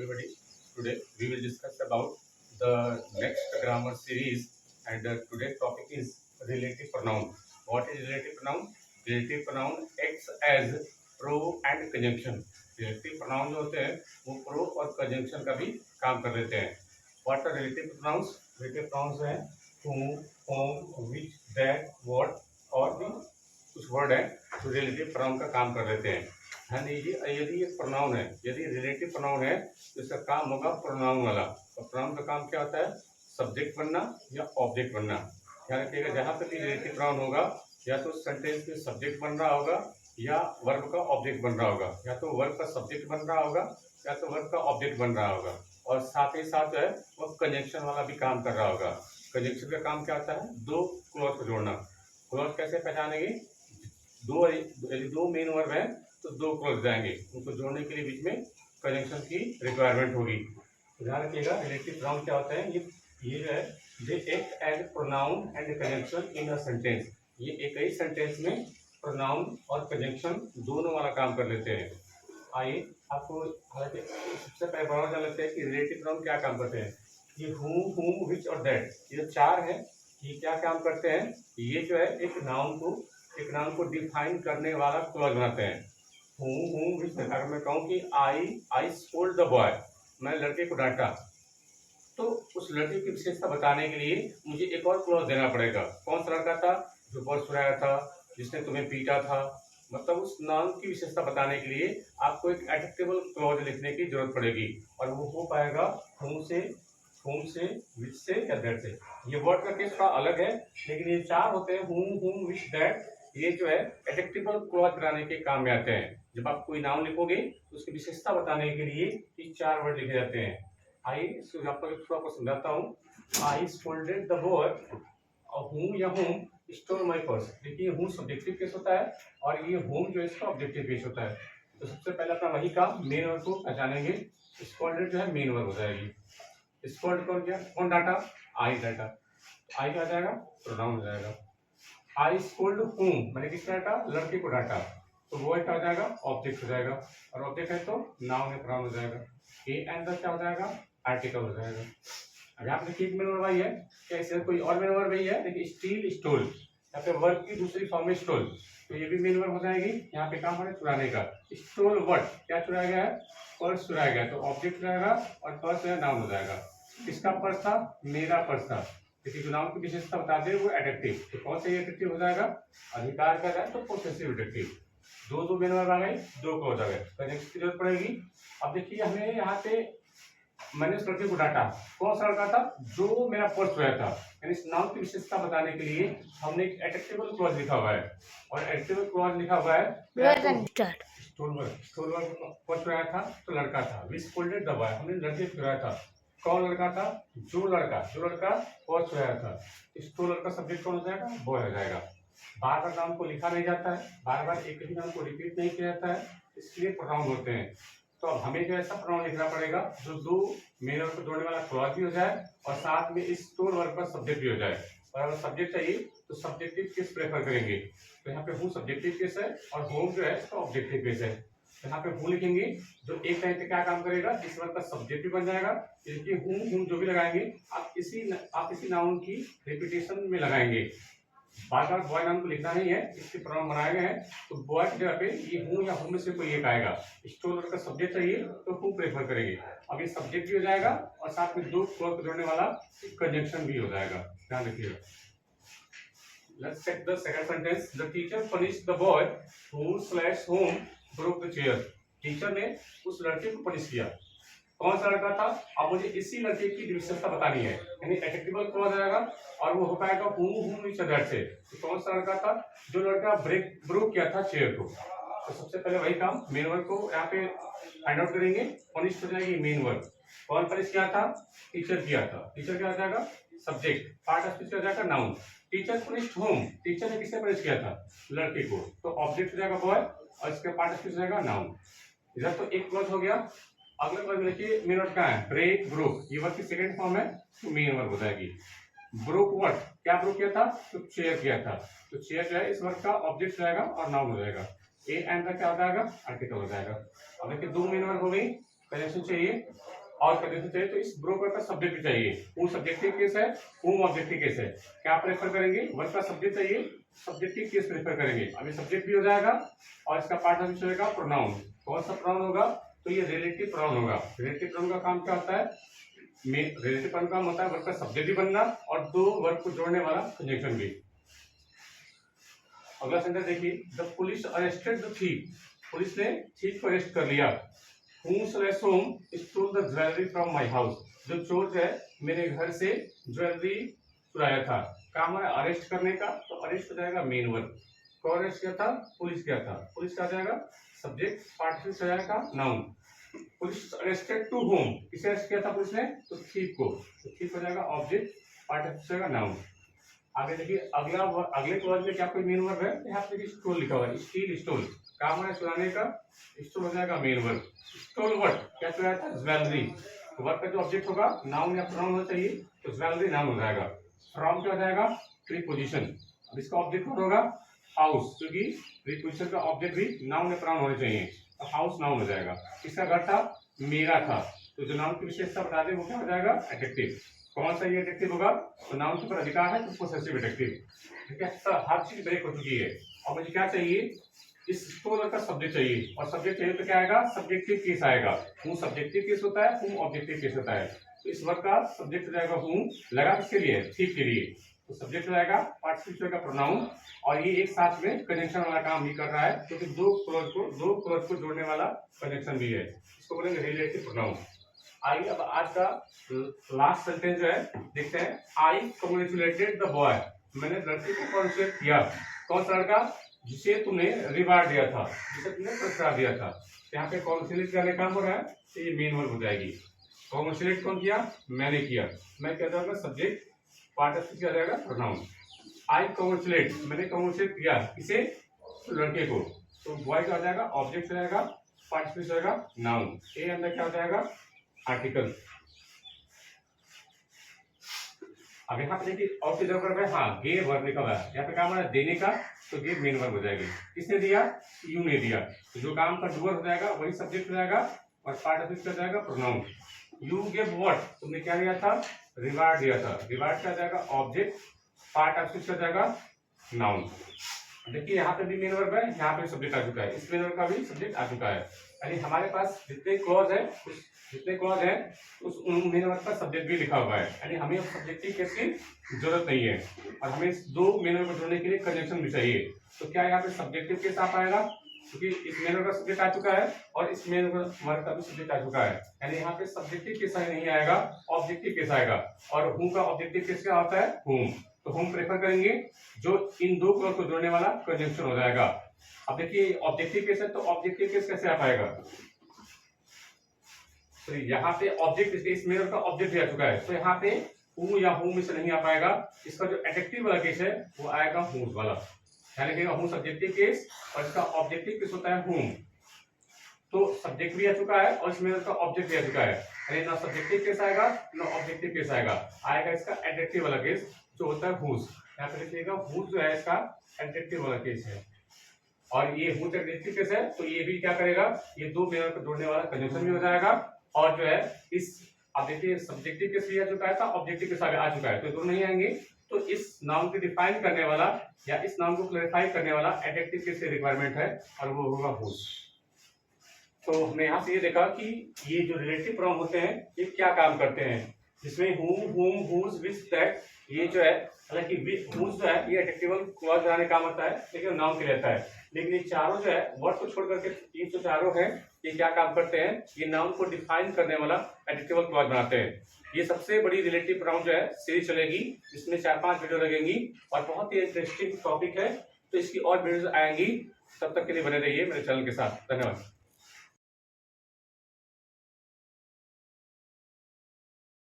everybody. Today we will discuss about the next grammar series, and today's topic is relative pronoun. What is relative pronoun? Relative pronoun acts as pro and conjunction. Relative pronoun जो होते हैं वो pro और conjunction का भी काम कर लेते हैं. What are relative pronouns? Relative pronouns हैं whom, whom, which, that, what और भी कुछ वर्ड है जो रिलेटिव pronoun का काम कर लेते हैं. ध्यान दीजिए, यदि ये प्रोनाउन है, यदि रिलेटिव प्रोनाउन है तो इसका काम होगा प्रोनाउन वाला. और प्रोनाउन का काम क्या होता है? सब्जेक्ट बनना या ऑब्जेक्ट बनना. ध्यान रखिएगा, जहां पर भी रिलेटिव प्रोनाउन होगा या तो सेंटेंस में सब्जेक्ट बन रहा होगा या वर्ब का ऑब्जेक्ट बन रहा होगा, या तो वर्ब का सब्जेक्ट बन रहा होगा या तो वर्ब का ऑब्जेक्ट बन रहा होगा. और साथ ही साथ जो है वो कंजंक्शन वाला भी काम कर रहा होगा. कंजंक्शन का काम क्या होता है? दो क्लॉज को जोड़ना. क्लॉज कैसे पहचानेंगे? दो मेन वर्ब है तो दो क्लॉज जाएंगे, उनको जोड़ने के लिए बीच में कंजंक्शन की रिक्वायरमेंट होगी. ध्यान रखिएगा, रिलेटिव प्रोनाउन क्या होता है? ये जो है they act as pronoun and conjunction in a sentence. ये एक ही सेंटेंस में प्रोनाउन और कंजंक्शन दोनों वाला काम कर लेते हैं. आइए आपको हालांकि सबसे पहले पता चल लेते हैं कि रिलेटिव प्रोनाउन क्या काम करते हैं. ये whom, which और that, ये चार है. ये क्या काम करते हैं? ये जो है एक नाउन को डिफाइन करने वाला क्लॉज बनाते हैं. हूँ अगर मैं कहूँ कि आई स्कोल्ड द बॉय, मैं लड़के को डांटा, तो उस लड़के की विशेषता बताने के लिए मुझे एक और क्लॉज देना पड़ेगा. कौन सा लड़का था? जो बहुत सुनाया था, जिसने तुम्हें पीटा था. मतलब उस नाम की विशेषता बताने के लिए आपको एक एडजेक्टिवल क्लॉज लिखने की जरूरत पड़ेगी. और वो हो पाएगा whom से, which से या that से. ये वर्ड का केस थोड़ा अलग है, लेकिन ये चार होते हैं whom, which, that. ये जो है एडजेक्टिवल क्लॉज बनाने के काम में आते हैं. जब आप कोई नाम लिखोगे तो उसकी विशेषता बताने के लिए ये चार वर्ड लिखे जाते हैं. आइए इसको आपको थोड़ा आपको समझाता हूँ. आई स्कोल्डेड द बॉय, और हूम या होम स्टोर माई पर्स. देखिए हूम सब्जेक्टिव केस होता है और ये होम जो है इसका ऑब्जेक्टिव केस होता है. तो सबसे पहले अपना वही काम मेन वर्ड को पहचानेंगे. स्कोल्डेड जो है मेन वर्ड हो जाएगी. स्कोल्ड कौन डाटा? आई डाटा. आई क्या आ जाएगा? प्रोनाउन हो जाएगा. आई स्कोल्ड हूम, मैंने किसको डाटा? लड़के को डाटा. तो वो क्या हो जाएगा? ऑब्जेक्ट हो जाएगा. और ऑब्जेक्ट है तो नाउन या प्रोनाउन हो जाएगा. ए एंड द क्या हो जाएगा? आर्टिकल हो जाएगा. अब यहाँ पे देखिए मेन वर्ब आई है, क्या इससे कोई और मेन वर्ब नहीं है? देखिए स्टील, स्टोल, यहाँ पे वर्ब की दूसरी फॉर्म में स्टोल, तो ये भी मेन वर्ब हो जाएगी. यहाँ पे काम है चुराने का. स्टोल वर्ड, क्या चुराया गया है? पर्स चुराया गया, तो ऑब्जेक्ट रहेगा और पर्स है नाउन हो जाएगा. किसका पर्स था? मेरा पर्स था. किसी जो नाउन की विशेषता बताते हैं वो एडजेक्टिव, तो कौन सा एडजेक्टिव हो जाएगा? अधिकार का है तो पोसेसिव एडजेक्टिव. दो मेन वर्ब आ गए, दो क्लॉज आ गए, कंजंक्शन की जरूरत पड़ेगी. अब देखिए हमें यहाँ पे मैंने उस लड़के को डांटा. कौन सा लड़का था? जो मेरा पर्स चुराया था. यानी इस नाउन की विशेषता बताने के लिए हमने एक एडजेक्टिवल क्लॉज लिखा हुआ है. और एडजेक्टिवल क्लॉज लिखा हुआ है स्टोल वर्ड पर्स चुराया था तो लड़का था. वी स्कोल्डेड द बॉय, हमने लड़के को चुराया था. कौन लड़का था? जो लड़का पर्स चुराया था. स्टोल का सब्जेक्ट कौन हो जाएगा? बॉय हो जाएगा. बार बार नाम को लिखा नहीं जाता है, बार बार एक ही नाम को रिपीट नहीं किया जाता है, इसलिए प्रोनाउन होते हैं. तो अब हमें जो ऐसा प्रोनाउन लिखना पड़ेगा जो दो मेन वर्ब को जोड़ने वाला क्लॉज भी हो जाए और साथ में इस स्टोर वर्ब का सब्जेक्ट भी हो जाए. और अगर सब्जेक्ट चाहिए तो सब्जेक्टिव केस प्रेफर करेंगे. तो यहाँ पे हूँ सब्जेक्टिव केस है और होम जो है इसका ऑब्जेक्टिव केस है. तो यहाँ पे हूँ लिखेंगे जो एक टाइम पे क्या काम करेगा? इस वर्ब का सब्जेक्ट भी बन जाएगा. देखिए हूँ जो भी लगाएंगे आप इसी नाउन की रिपीटेशन में लगाएंगे. बार बार बॉय नाम को लिखना नहीं है, इसके प्रोनाउन बनाए गए हैं. तो बॉय की जगह पे ये हूँ या हूँ में से कोई एक आएगा. स्टोर का सब्जेक्ट चाहिए तो हूँ प्रेफर करेंगे. अब ये सब्जेक्ट भी हो जाएगा और साथ में दो क्लॉज को जोड़ने वाला कंजंक्शन भी हो जाएगा. ध्यान रखिएगा. Let's check the second sentence. The teacher punished the boy whom broke the chair. Teacher ने उस लड़के को पनिश किया. कौन सा लड़का था? अब मुझे इसी लड़के की विशेषता बतानी है, यानी एडजेक्टिवल क्लॉज आएगा और वो हो पाएगा whom which that से. तो कौन सा लड़का था? जो लड़का ब्रोक किया था चेयर को. तो सबसे पहले वही काम मेन वर्ब को यहाँ पे फाइंड आउट करेंगे. पनिश हो जाएगी मेन वर्ब. कौन पनिश किया था? टीचर किया था. टीचर क्या हो जाएगा? सब्जेक्ट. पार्ट ऑफ स्पीच हो जाएगा नाउन. टीचर पुनिश्ड होम, टीचर ने किसे पनिश किया था? लड़के को. तो ऑब्जेक्ट हो जाएगा बॉय और इसका पार्ट ऑफ स्पीच हो जाएगा नाउन. इधर तो एक क्लॉज हो गया. अगले वर्ब देखिए मेन वर्ब क्या है? Break, broke. ये वर्ब की सेकंड फॉर्म है तो मेन वर्ब हो जाएगी. ब्रोक वर्ड, क्या ब्रोक किया था? तो चेयर किया था. तो चेयर जो है इस वर्ब का ऑब्जेक्ट जाएगा और नाउन हो जाएगा. ए एंड का क्या हो जाएगा? आर्टिकल हो जाएगा. अब देखिए दो मेन वर्ब हो गई. कंजंक्शन चाहिए और कंजंक्शन चाहिए तो इस ब्रोकर का सब्जेक्ट भी चाहिए। हूँ सब्जेक्टिव केस है, हूँ ऑब्जेक्टिव केस है। क्या प्रेफर करेंगे? वर्ब का सब्जेक्ट चाहिए, सब्जेक्टिव केस प्रेफर करेंगे। अभी सब्जेक्ट भी हो जाएगा और इसका पार्ट ऑफ होगा प्रोनाउन। कौन सा प्रोनाउन होगा? तो ये रिलेटिव प्रोनाउन होगा। रिलेटिव प्रोनाउन का काम क्या होता है? रिलेटिव प्रोनाउन का काम होता है वर्ब का सब्जेक्ट भी बनना और दो वर्ब को जोड़ने वाला कंजंक्शन भी। अगला सेंटेंस देखिए, the police arrested the thief. Police ने थीफ को अरेस्ट कर लिया। Whomsoever stole the jewelry from my house। जो चोर है मेरे घर से ज्वेलरी चुराया था। काम है अरेस्ट करने का, तो अरेस्ट हो जाएगा मेन वर्ब। कौन अरेस्ट किया था? पुलिस किया था। पुलिस का जाएगा सब्जेक्ट, पार्टिसिपल हो जाएगा noun. Police arrested to home, किसे अरेस्ट किया था पुलिस ने? तो थीफ को। तो थीफ हो जाएगा ऑब्जेक्ट, पार्टिसिपल हो जाएगा नाउन। आगे देखिए, अगले वर्ड में क्या कोई मेन वर्ब है? यहाँ पे देखिए स्टोल लिखा हुआ है, स्टील स्टोल। काम है चुराने का, स्टोल हो जाएगा मेन वर्ब। स्टोल वर्ड क्या चुराया था? ज्वेलरी। तो वर्ब का जो ऑब्जेक्ट होगा नाउन या प्रोनाउन होना चाहिए, तो ज्वेलरी नाउन हो जाएगा। फ्रॉम क्या हो जाएगा? प्रीपोजिशन। अब इसका ऑब्जेक्ट कौन होगा? हाउस, क्योंकि प्रीपोजिशन का ऑब्जेक्ट भी नाउन या प्रोनाउन होने चाहिए, तो हाउस नाउन हो जाएगा। किसका घर था? मेरा था। तो जो नाउन की विशेषता बता दें वो क्या हो जाएगा? एडजेक्टिव। कौन सा ये एडजेक्टिव होगा? तो नाउन के ऊपर अधिकार है तो पोसेसिव एडजेक्टिव। ठीक है, तो हर चीज ब्रेक हो चुकी है। और मुझे क्या चाहिए? इस स्टोर का सब्जेक्ट चाहिए, और सब्जेक्ट चाहिए तो क्या आएगा? सब्जेक्टिव केस आएगा। हूँ सब्जेक्टिव केस होता है, हूँ ऑब्जेक्टिव केस होता है। तो इस वर्ड का सब्जेक्ट हो जाएगा हूँ, लगा किसके लिए? थीफ के लिए। तो सब्जेक्ट हो जाएगा पार्टिसिपल का प्रोनाउन, और ये एक साथ में कंजंक्शन वाला काम भी कर रहा है, क्योंकि दो क्लॉज को जोड़ने वाला कंजंक्शन भी है। इसको बोलेंगे रिलेटिव प्रोनाउन। आइए अब आज का लास्ट सेंटेंस जो है देखते हैं। आई कंग्रेचुलेटेड द बॉय। मैंने लड़के को कॉन्ग्रेचुलेट किया। कौन सा लड़का? जिसे तुमने रिवार्ड दिया था, जिसे तुमने पुरस्कार दिया था। यहाँ पे कॉन्ग्रेचुलेट करने काम हो रहा है, तो ये मेन वर्ब हो जाएगी। कॉन्ग्रेचुलेट कौन किया? मैंने किया। मैं क्या जाएगा? सब्जेक्ट, पार्टिसिपल क्या जाएगा? प्रोनाउन। आई कंग्रेचुलेट, मैंने कंग्रेचुलेट किया किसे? लड़के को। तो बॉय क्या हो जाएगा? ऑब्जेक्ट हो जाएगा, पार्टिसिपल हो जाएगा नाउन। ए अंदर क्या हो जाएगा? आर्टिकल। अब यहाँ पे देखिए और किधर वर्ब है? हाँ, गेव वर्ब लिखा हुआ है। यहाँ पे काम है देने का, तो गेव मेन वर्ब हो जाएगी। किसने दिया? यू ने दिया। तो जो काम का डूअर हो जाएगा वही सब्जेक्ट हो जाएगा, और पार्टिसिपल हो जाएगा प्रोनाउन। यू गेव व्हाट, तुमने क्या दिया था? रिवार्ड दिया था। रिवार्ड क्या जाएगा? ऑब्जेक्ट, पार्टिसिपल हो जाएगा नाउन। देखिए यहाँ पे भी मेन वर्ब है, यहाँ पे सब्जेक्ट आ चुका है, इस मेन वर्ब का भी सब्जेक्ट आ चुका है। यानी हमारे पास जितने क्लॉज है उस मेन वर्ब का सब्जेक्ट भी लिखा हुआ है। यानी हमें सब्जेक्टिव केस की जरूरत नहीं है, और हमें इस दो मेन वर्ब को जोड़ने के लिए कंजंक्शन भी चाहिए। तो क्या यहाँ पे सब्जेक्टिव केस आ पाएगा? क्योंकि इस मेन वर्ब का सब्जेक्ट आ चुका है और इस मेन वर्ब का भी सब्जेक्ट आ चुका है। यानी यहाँ पे सब्जेक्टिव केस नहीं आएगा, ऑब्जेक्टिव केस आएगा। और हूँ का ऑब्जेक्टिव केस क्या होता है? हूम। तो हम प्रेफर करेंगे जो इन दो क्लॉज को जोड़ने वाला कंजंक्शन हो जाएगा। अब देखिए ऑब्जेक्टिव केस है, तो ऑब्जेक्टिव केस कैसे आ पाएगा? तो यहाँ पे ऑब्जेक्ट, इस मेन वर्ब का ऑब्जेक्ट भी आ चुका है, तो यहाँ पे हूँ या हूम से नहीं आ पाएगा। इसका जो एडजेक्टिव वाला केस है वो आएगा हूम वाला। ध्यान रखिएगा, हूँ सब्जेक्टिव केस और इसका ऑब्जेक्टिव केस होता है हूम। तो सब्जेक्ट भी आ चुका है और इसमें इसका ऑब्जेक्ट भी आ चुका है, यानी ना सब्जेक्टिव केस आएगा ना ऑब्जेक्टिव केस आएगा इसका एडजेक्टिव वाला केस जो होता है हुज। यहाँ पे देखिएगा हुज जो है इसका एडजेक्टिव वाला केस है, और ये हुज एडजेक्टिव केस है, तो ये भी क्या करेगा? ये दो मेन वर्ब को जोड़ने वाला कंजंक्शन भी हो जाएगा। और जो है इस, अब देखिए सब्जेक्टिव केस भी आ चुका है था, ऑब्जेक्टिव केस आ चुका है, तो दोनों नहीं आएंगे। तो इस नाउन को डिफाइन करने वाला या इस नाउन को क्लैरिफाई करने वाला एडजेक्टिव केस की रिक्वायरमेंट है, और वो होगा हुज। तो हमने यहाँ से ये देखा कि ये जो रिलेटिव प्रोनाउन होते हैं ये क्या काम करते हैं, जिसमें whom, whom, whose, which, that, ये जो है, हालांकि whose जो है ये एडजेक्टिवल क्लॉज बनाने काम आता है, लेकिन नाउन के लिए आता है। लेकिन ये चारों जो है वर्ड को छोड़ करके ये जो चारों हैं ये क्या काम करते हैं? ये नाउन को डिफाइन करने वाला एडजेक्टिवल क्लॉज बनाते हैं। ये सबसे बड़ी रिलेटिव प्रोनाउन जो है सीरीज चलेगी, इसमें 4-5 वीडियो लगेंगी, और बहुत ही इंटरेस्टिंग टॉपिक है। तो इसकी और वीडियोज आएंगी, तब तक के लिए बने रहिए मेरे चैनल के साथ। धन्यवाद।